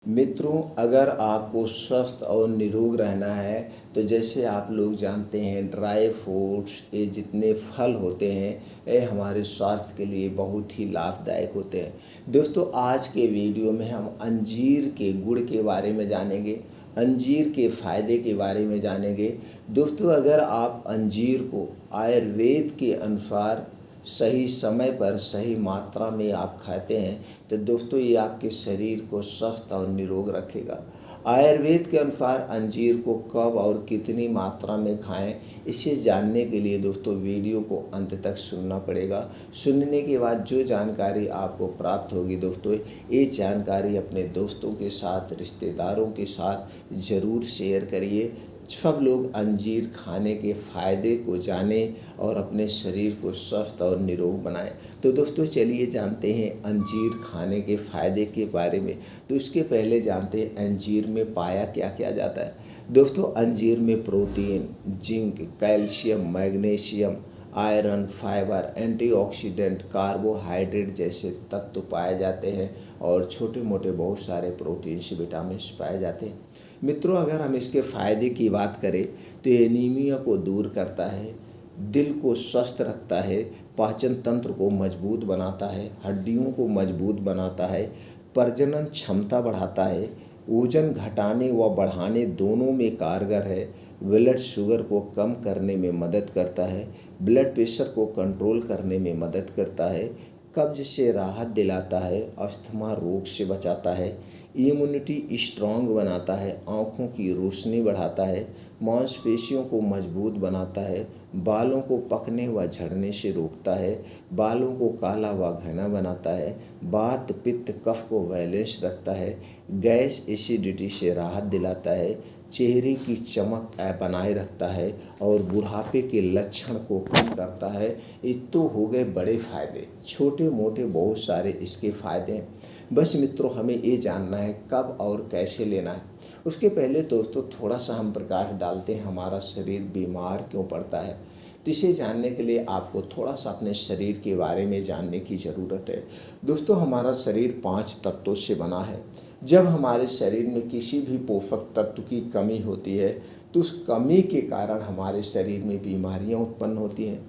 मित्रों, अगर आपको स्वस्थ और निरोग रहना है तो जैसे आप लोग जानते हैं ड्राई फ्रूट्स ये जितने फल होते हैं ये हमारे स्वास्थ्य के लिए बहुत ही लाभदायक होते हैं। दोस्तों, आज के वीडियो में हम अंजीर के गुण के बारे में जानेंगे, अंजीर के फ़ायदे के बारे में जानेंगे। दोस्तों, अगर आप अंजीर को आयुर्वेद के अनुसार सही समय पर सही मात्रा में आप खाते हैं तो दोस्तों ये आपके शरीर को स्वस्थ और निरोग रखेगा। आयुर्वेद के अनुसार अंजीर को कब और कितनी मात्रा में खाएं, इसे जानने के लिए दोस्तों वीडियो को अंत तक सुनना पड़ेगा। सुनने के बाद जो जानकारी आपको प्राप्त होगी दोस्तों, ये जानकारी अपने दोस्तों के साथ, रिश्तेदारों के साथ ज़रूर शेयर करिए। सब लोग अंजीर खाने के फ़ायदे को जानें और अपने शरीर को स्वस्थ और निरोग बनाएं। तो दोस्तों चलिए जानते हैं अंजीर खाने के फ़ायदे के बारे में। तो इसके पहले जानते हैं अंजीर में पाया क्या क्या जाता है। दोस्तों, अंजीर में protein, zinc, calcium, magnesium, iron, fibre, antioxidant, carbohydrate जैसे तत्व पाए जाते हैं और छोटे मोटे बहुत सारे प्रोटीन्स, विटामिन्स पाए जाते हैं। मित्रों, अगर हम इसके फ़ायदे की बात करें तो ये एनीमिया को दूर करता है, दिल को स्वस्थ रखता है, पाचन तंत्र को मजबूत बनाता है, हड्डियों को मजबूत बनाता है, प्रजनन क्षमता बढ़ाता है, वजन घटाने व बढ़ाने दोनों में कारगर है, ब्लड शुगर को कम करने में मदद करता है, ब्लड प्रेशर को कंट्रोल करने में मदद करता है, कब्ज से राहत दिलाता है, अस्थमा रोग से बचाता है, इम्यूनिटी स्ट्रांग बनाता है, आँखों की रोशनी बढ़ाता है, मांसपेशियों को मजबूत बनाता है, बालों को पकने व झड़ने से रोकता है, बालों को काला व घना बनाता है, वात पित्त कफ को बैलेंस रखता है, गैस एसिडिटी से राहत दिलाता है, चेहरे की चमक बनाए रखता है और बुढ़ापे के लक्षण को कम करता है। ये तो हो गए बड़े फ़ायदे, छोटे मोटे बहुत सारे इसके फ़ायदे हैं। बस मित्रों, हमें ये जानना है कब और कैसे लेना है। उसके पहले दोस्तों थोड़ा सा हम प्रकाश डालते हैं हमारा शरीर बीमार क्यों पड़ता है। तो इसे जानने के लिए आपको थोड़ा सा अपने शरीर के बारे में जानने की ज़रूरत है। दोस्तों, हमारा शरीर 5 तत्वों से बना है। जब हमारे शरीर में किसी भी पोषक तत्व की कमी होती है तो उस कमी के कारण हमारे शरीर में बीमारियां उत्पन्न होती हैं।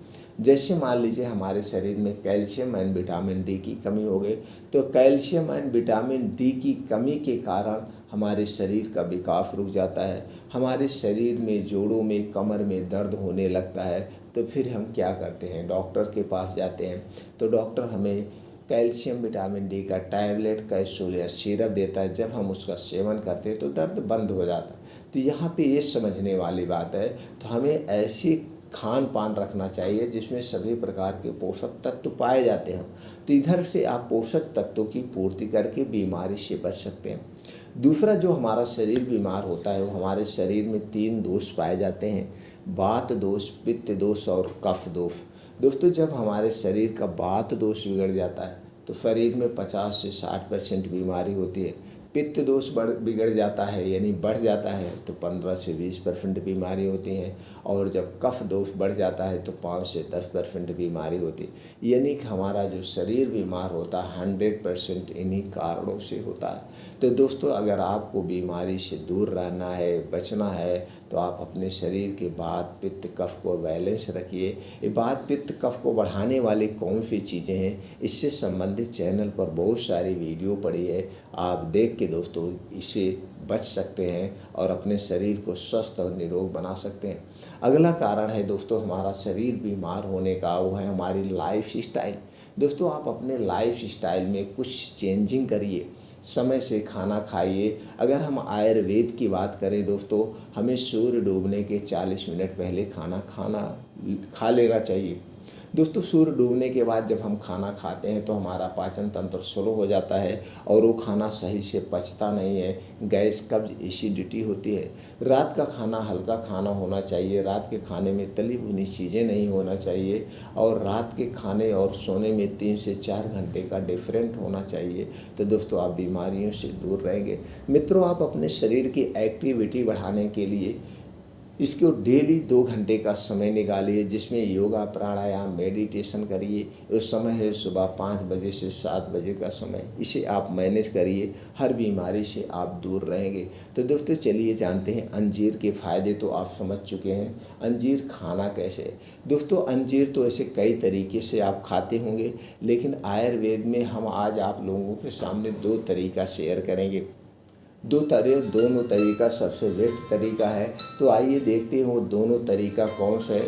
जैसे मान लीजिए हमारे शरीर में कैल्शियम एंड विटामिन डी की कमी हो गई तो कैल्शियम एंड विटामिन डी की कमी के कारण हमारे शरीर का विकास रुक जाता है, हमारे शरीर में जोड़ों में कमर में दर्द होने लगता है। तो फिर हम क्या करते हैं, डॉक्टर के पास जाते हैं। तो डॉक्टर हमें कैल्शियम विटामिन डी का टैबलेट, कैप्सूल या सिरप देता है। जब हम उसका सेवन करते हैं तो दर्द बंद हो जाता है। तो यहाँ पे ये समझने वाली बात है, तो हमें ऐसी खान पान रखना चाहिए जिसमें सभी प्रकार के पोषक तत्व पाए जाते हैं। तो इधर से आप पोषक तत्वों की पूर्ति करके बीमारी से बच सकते हैं। दूसरा, जो हमारा शरीर बीमार होता है वो हमारे शरीर में 3 दोष पाए जाते हैं, वात दोष, पित्त दोष और कफ दोष। दोस्तों, जब हमारे शरीर का वात दोष बिगड़ जाता है तो शरीर में 50 से 60% बीमारी होती है। पित्त दोष बिगड़ जाता है यानी बढ़ जाता है तो 15 से 20% बीमारी होती हैं। और जब कफ दोष बढ़ जाता है तो 5 से 10% बीमारी होती है। यानी कि हमारा जो शरीर बीमार होता है 100% इन्हीं कारणों से होता है। तो दोस्तों, अगर आपको बीमारी से दूर रहना है, बचना है, तो आप अपने शरीर के वात पित्त कफ को बैलेंस रखिए। ये वात पित्त कफ को बढ़ाने वाली कौन सी चीज़ें हैं, इससे संबंधित चैनल पर बहुत सारी वीडियो पड़ी है, आप देख के दोस्तों इसे बच सकते हैं और अपने शरीर को स्वस्थ और निरोग बना सकते हैं। अगला कारण है दोस्तों हमारा शरीर बीमार होने का, वो है हमारी लाइफ स्टाइल। दोस्तों, आप अपने लाइफ स्टाइल में कुछ चेंजिंग करिए, समय से खाना खाइए। अगर हम आयुर्वेद की बात करें दोस्तों, हमें सूर्य डूबने के 40 मिनट पहले खाना खा लेना चाहिए। दोस्तों, सूर्य डूबने के बाद जब हम खाना खाते हैं तो हमारा पाचन तंत्र स्लो हो जाता है और वो खाना सही से पचता नहीं है, गैस कब्ज एसिडिटी होती है। रात का खाना हल्का खाना होना चाहिए, रात के खाने में तली भुनी चीज़ें नहीं होना चाहिए और रात के खाने और सोने में 3 से 4 घंटे का डिफरेंट होना चाहिए। तो दोस्तों, आप बीमारियों से दूर रहेंगे। मित्रों, आप अपने शरीर की एक्टिविटी बढ़ाने के लिए इसको डेली 2 घंटे का समय निकालिए, जिसमें योगा प्राणायाम मेडिटेशन करिए। उस समय है सुबह 5 बजे से 7 बजे का समय, इसे आप मैनेज करिए, हर बीमारी से आप दूर रहेंगे। तो दोस्तों चलिए जानते हैं अंजीर के फ़ायदे। तो आप समझ चुके हैं अंजीर खाना कैसे है। दोस्तों अंजीर तो ऐसे कई तरीके से आप खाते होंगे, लेकिन आयुर्वेद में हम आज आप लोगों के सामने 2 तरीका शेयर करेंगे। दोनों तरीका सबसे बेस्ट तरीका है। तो आइए देखते हैं वो दोनों तरीका कौन सा है।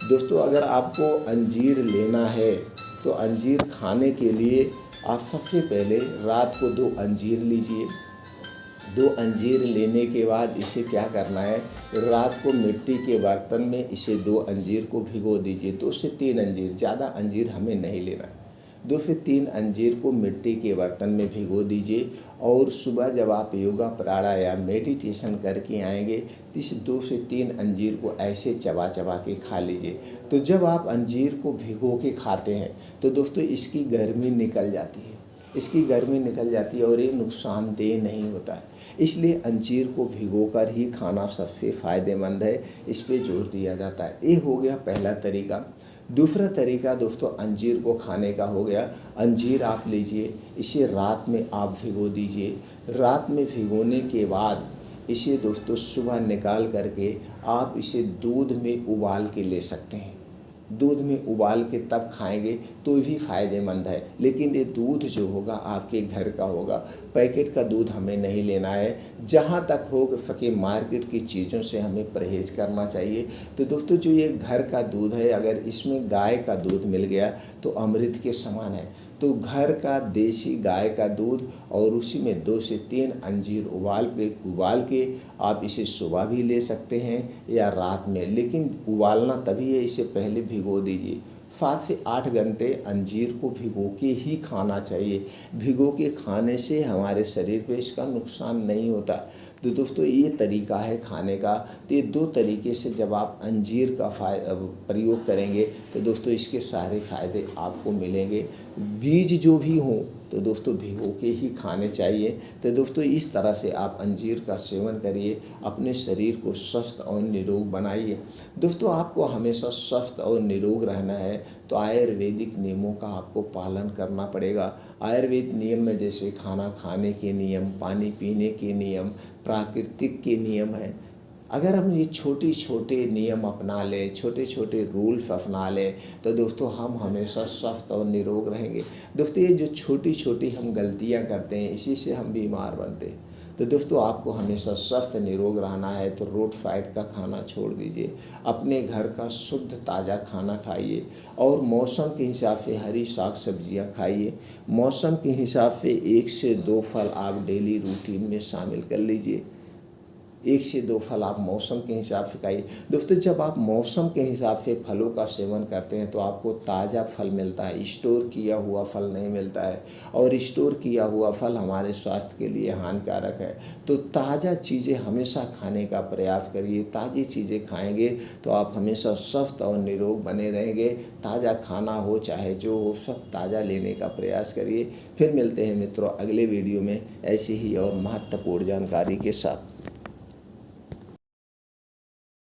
दोस्तों अगर आपको अंजीर लेना है तो अंजीर खाने के लिए आप सबसे पहले रात को 2 अंजीर लीजिए। 2 अंजीर लेने के बाद इसे क्या करना है, रात को मिट्टी के बर्तन में इसे 2 अंजीर को भिगो दीजिए। 2 से 3 अंजीर, ज़्यादा अंजीर हमें नहीं लेना है। 2 से 3 अंजीर को मिट्टी के बर्तन में भिगो दीजिए और सुबह जब आप योगा प्राणायाम मेडिटेशन करके आएंगे तो इस 2 से 3 अंजीर को ऐसे चबा चबा के खा लीजिए। तो जब आप अंजीर को भिगो के खाते हैं तो दोस्तों इसकी गर्मी निकल जाती है, इसकी गर्मी निकल जाती है और ये नुकसानदेह नहीं होता है। इसलिए अंजीर को भिगोकर ही खाना सबसे फ़ायदेमंद है, इस पे जोर दिया जाता है। ये हो गया पहला तरीका। दूसरा तरीका दोस्तों अंजीर को खाने का हो गया। अंजीर आप लीजिए, इसे रात में आप भिगो दीजिए। रात में भिगोने के बाद इसे दोस्तों सुबह निकाल करके आप इसे दूध में उबाल के ले सकते हैं। दूध में उबाल के तब खाएंगे तो भी फ़ायदेमंद है, लेकिन ये दूध जो होगा आपके घर का होगा, पैकेट का दूध हमें नहीं लेना है। जहाँ तक हो सके मार्केट की चीज़ों से हमें परहेज करना चाहिए। तो दोस्तों जो ये घर का दूध है, अगर इसमें गाय का दूध मिल गया तो अमृत के समान है। तो घर का देसी गाय का दूध और उसी में 2 से 3 अंजीर उबाल के आप इसे सुबह भी ले सकते हैं या रात में, लेकिन उबालना तभी है, इसे पहले भिगो दीजिए। 7 से 8 घंटे अंजीर को भिगो के ही खाना चाहिए। भिगो के खाने से हमारे शरीर पे इसका नुकसान नहीं होता। तो दोस्तों ये तरीका है खाने का। तो ये 2 तरीके से जब आप अंजीर का प्रयोग करेंगे तो दोस्तों इसके सारे फ़ायदे आपको मिलेंगे। बीज जो भी हों तो दोस्तों भिगो के ही खाने चाहिए। तो दोस्तों इस तरह से आप अंजीर का सेवन करिए, अपने शरीर को स्वस्थ और निरोग बनाइए। दोस्तों आपको हमेशा स्वस्थ और निरोग रहना है तो आयुर्वेदिक नियमों का आपको पालन करना पड़ेगा। आयुर्वेद नियम में जैसे खाना खाने के नियम, पानी पीने के नियम, प्राकृतिक के नियम हैं। अगर हम ये छोटे छोटे नियम अपना लें, छोटे छोटे रूल्स अपना लें तो दोस्तों हम हमेशा स्वस्थ और निरोग रहेंगे। दोस्तों ये जो छोटी छोटी हम गलतियां करते हैं इसी से हम बीमार बनते हैं। तो दोस्तों आपको हमेशा स्वस्थ निरोग रहना है तो रोड साइड का खाना छोड़ दीजिए, अपने घर का शुद्ध ताज़ा खाना खाइए और मौसम के हिसाब से हरी साग सब्जियां खाइए। मौसम के हिसाब से 1 से 2 फल आप डेली रूटीन में शामिल कर लीजिए। 1 से 2 फल आप मौसम के हिसाब से खाइए। दोस्तों जब आप मौसम के हिसाब से फलों का सेवन करते हैं तो आपको ताज़ा फल मिलता है, स्टोर किया हुआ फल नहीं मिलता है, और स्टोर किया हुआ फल हमारे स्वास्थ्य के लिए हानिकारक है। तो ताज़ा चीज़ें हमेशा खाने का प्रयास करिए। ताज़ी चीज़ें खाएंगे तो आप हमेशा स्वस्थ और निरोग बने रहेंगे। ताज़ा खाना हो चाहे जो हो, सब ताज़ा लेने का प्रयास करिए। फिर मिलते हैं मित्रों अगले वीडियो में ऐसी ही और महत्वपूर्ण जानकारी के साथ।